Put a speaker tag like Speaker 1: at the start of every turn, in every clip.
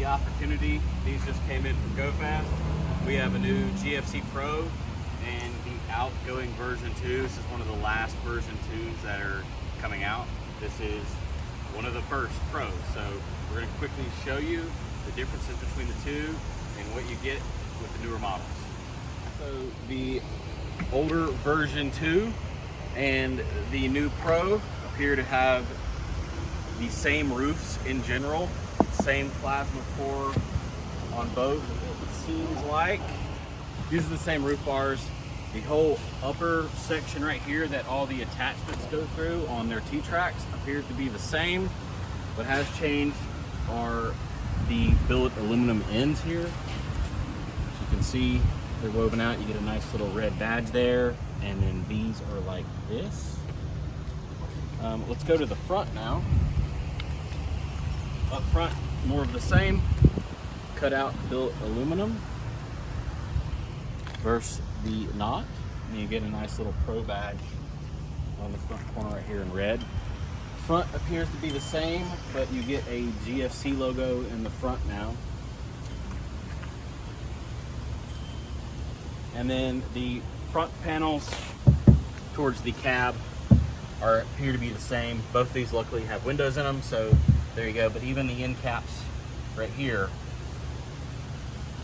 Speaker 1: opportunity. These just came in from GoFast. We have a new GFC Pro and the outgoing version 2. This is one of the last version 2s that are coming out. This is one of the first Pros. So we're going to quickly show you the differences between the two and what you get with the newer models. So the older version 2 and the new Pro appear to have the same roofs in general, same plasma core on both. It seems like these are the same roof bars. The whole upper section right here that all the attachments go through on their T-tracks appears to be the same. What has changed are the billet aluminum ends here. As you can see, they're woven out. You get a nice little red badge there, and then these are like this. Let's go to the front now. Up front, more of the same. Cut out billet aluminum versus the not. And you get a nice little Pro badge on the front corner right here in red. Front appears to be the same, but you get a GFC logo in the front now. And then the front panels towards the cab appear to be the same. Both of these luckily have windows in them, so there you go. But even the end caps right here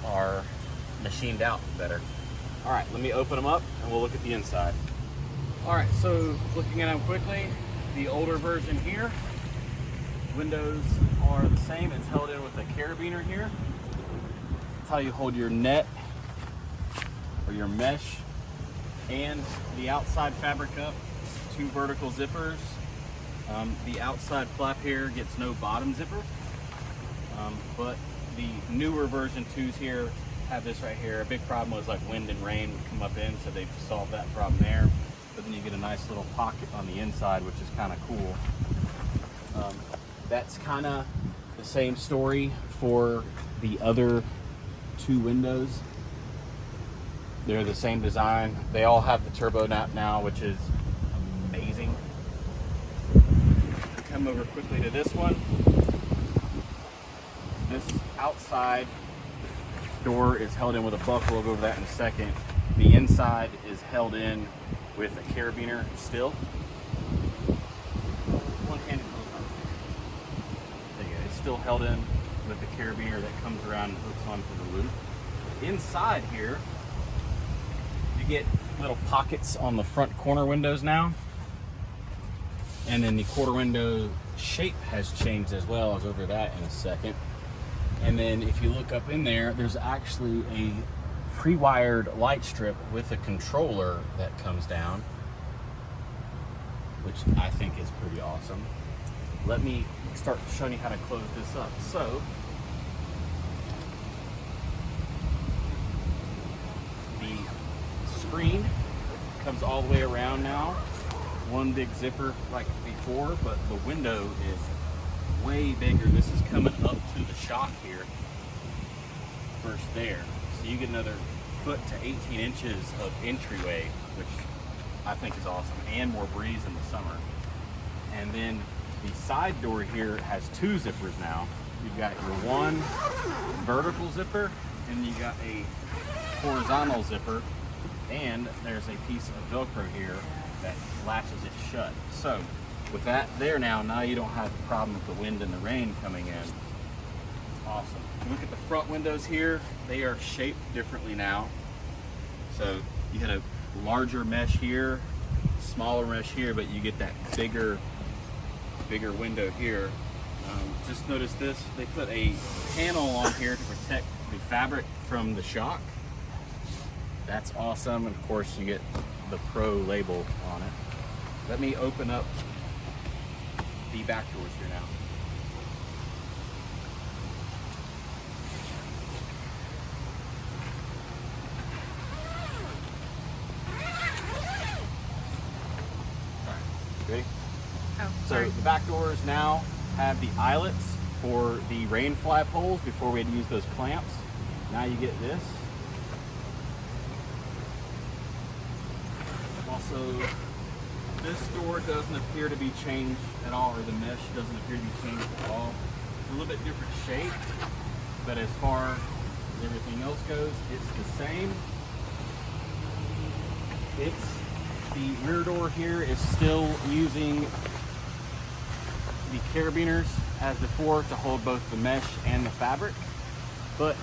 Speaker 1: are machined out better. All right, let me open them up and we'll look at the inside. All right, so looking at them quickly, the older version here, windows are the same. It's held in with a carabiner here. That's how you hold your net or your mesh and the outside fabric up. 2 vertical zippers. The outside flap here gets no bottom zipper, but the newer version 2s here have this right here. A big problem was like wind and rain would come up in, so they've solved that problem there. But then you get a nice little pocket on the inside, which is kind of cool. That's kind of the same story for the other 2 windows. They're the same design. They all have the turbo nap now, which is amazing. Come over quickly to this one. This outside door is held in with a buckle. We'll go over that in a second. The inside is held in with a carabiner still. One-handed hose. There you go. It's still held in with the carabiner that comes around and hooks onto the loop. Inside here, you get little pockets on the front corner windows now. And then the quarter window shape has changed as well. I'll go over that in a second. And then if you look up in there, there's actually a pre-wired light strip with a controller that comes down, which I think is pretty awesome. Let me start showing you how to close this up. So, the screen comes all the way around now. One big zipper like before, but the window is way bigger. This is coming up to the shock here versus there. So you get another foot to 18 inches of entryway, which I think is awesome, and more breeze in the summer. And then the side door here has 2 zippers now. You've got your one vertical zipper, and you got a horizontal zipper, and there's a piece of Velcro here that latches it shut. So with that there now you don't have the problem with the wind and the rain coming in. Awesome. If you look at the front windows here, they are shaped differently now. So you had a larger mesh here, smaller mesh here, but you get that bigger window here. Just notice this, they put a panel on here to protect the fabric from the shock. That's awesome, and of course you get the Pro label on it. Let me open up the back doors here now. Alright, ready?
Speaker 2: Oh,
Speaker 1: so the back doors now have the eyelets for the rain flap holes. Before we had to use those clamps. Now you get this. Also, this door doesn't appear to be changed at all, or the mesh doesn't appear to be changed at all. It's a little bit different shape. But as far as everything else goes, it's the same. The rear door here is still using the carabiners as before to hold both the mesh and the fabric, but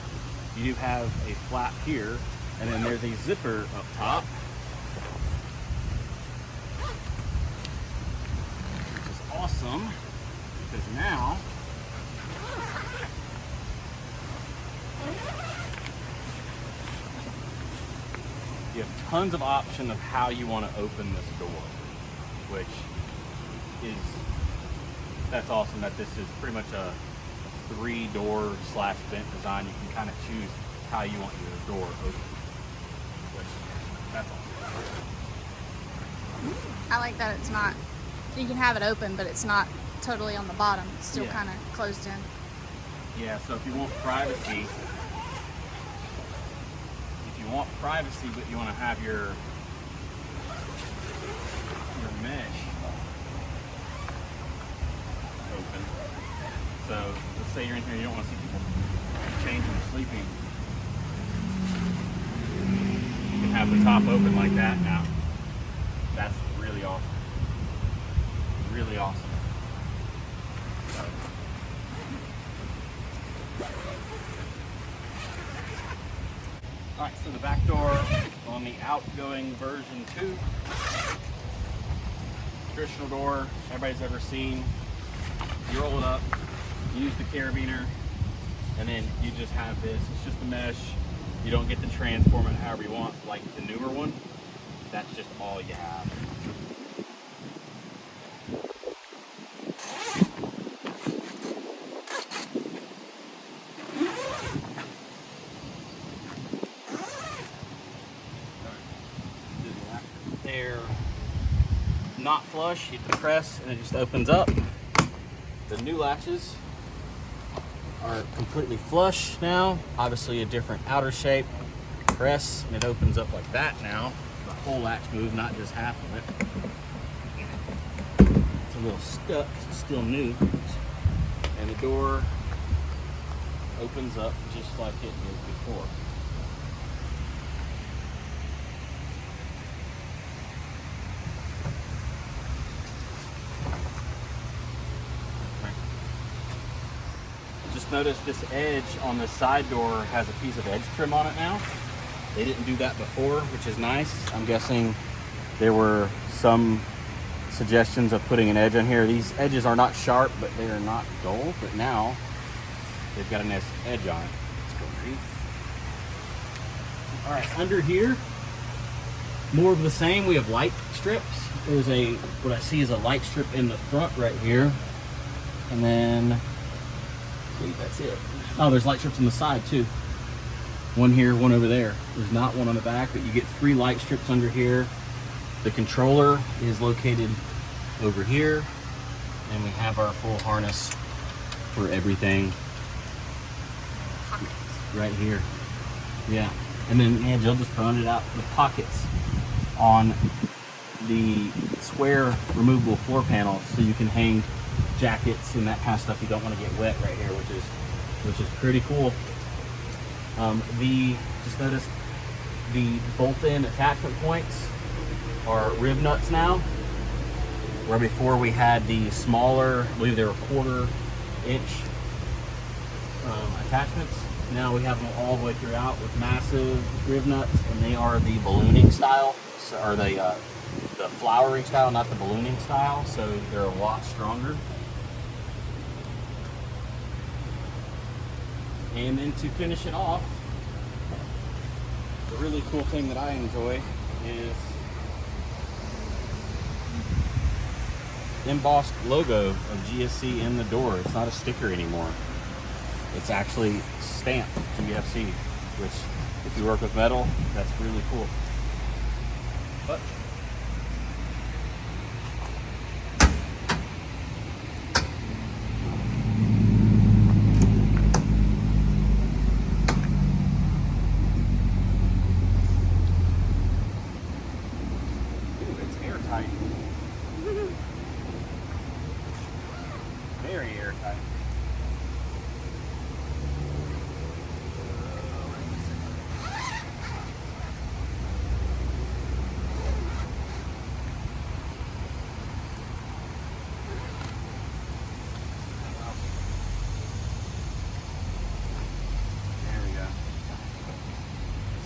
Speaker 1: you do have a flap here, and then there's a zipper up top, which is awesome because now you have tons of option of how you want to open this door, which is, that's awesome that this is pretty much a 3-door / vent design. You can kind of choose how you want your door open, which, that's awesome.
Speaker 2: I like that it's not, you can have it open, but it's not totally on the bottom. It's still kind of closed in.
Speaker 1: Yeah, so if you want privacy, but you want to have your mesh open. So let's say you're in here and you don't want to see people changing or sleeping. You can have the top open like that now. That's really awesome. Really awesome. So, alright, so the back door on the outgoing version 2, traditional door everybody's ever seen. You roll it up, use the carabiner, and then you just have this. It's just a mesh. You don't get to transform it however you want, like the newer one. That's just all you have. They're not flush. You depress and it just opens up. The new latches are completely flush now. Obviously a different outer shape. Press and it opens up like that now. The whole latch moves, not just half of it. It's a little stuck, it's still new. And the door opens up just like it did before. Just notice this edge on the side door has a piece of edge trim on it now. They didn't do that before, which is nice. I'm guessing there were some suggestions of putting an edge on here. These edges are not sharp, but they are not dull. But now they've got a nice edge on it. Let's go underneath. All right, under here, more of the same. We have light strips. There's a, what I see is a light strip in the front right here. And then, I believe that's it. Oh, there's light strips on the side too. One here, one over there. There's not one on the back, but you get 3 light strips under here. The controller is located over here. And we have our full harness for everything right here. Yeah. And then, man, Jill just pointed out the pockets on the square removable floor panels, so you can hang jackets and that kind of stuff. You don't want to get wet right here, which is pretty cool. Just notice the bolt-in attachment points are rib nuts now, where before we had the smaller, I believe they were 1/4 inch attachments. Now we have them all the way throughout with massive rib nuts, and they are the ballooning style, or the flowering style, not the ballooning style, so they're a lot stronger. And then to finish it off, the really cool thing that I enjoy is the embossed logo of GFC in the door. It's not a sticker anymore. It's actually stamped GFC, which if you work with metal, that's really cool. But very airtight.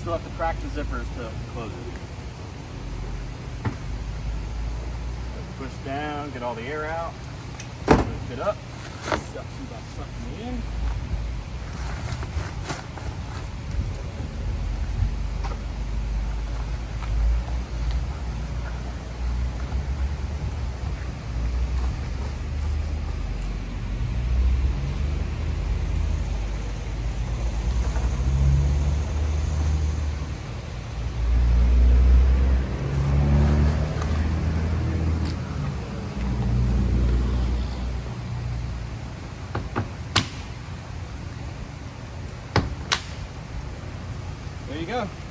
Speaker 1: still have to crack the zippers to close it. So push down, get all the air out, lift it up, suction by sucking in. There you go.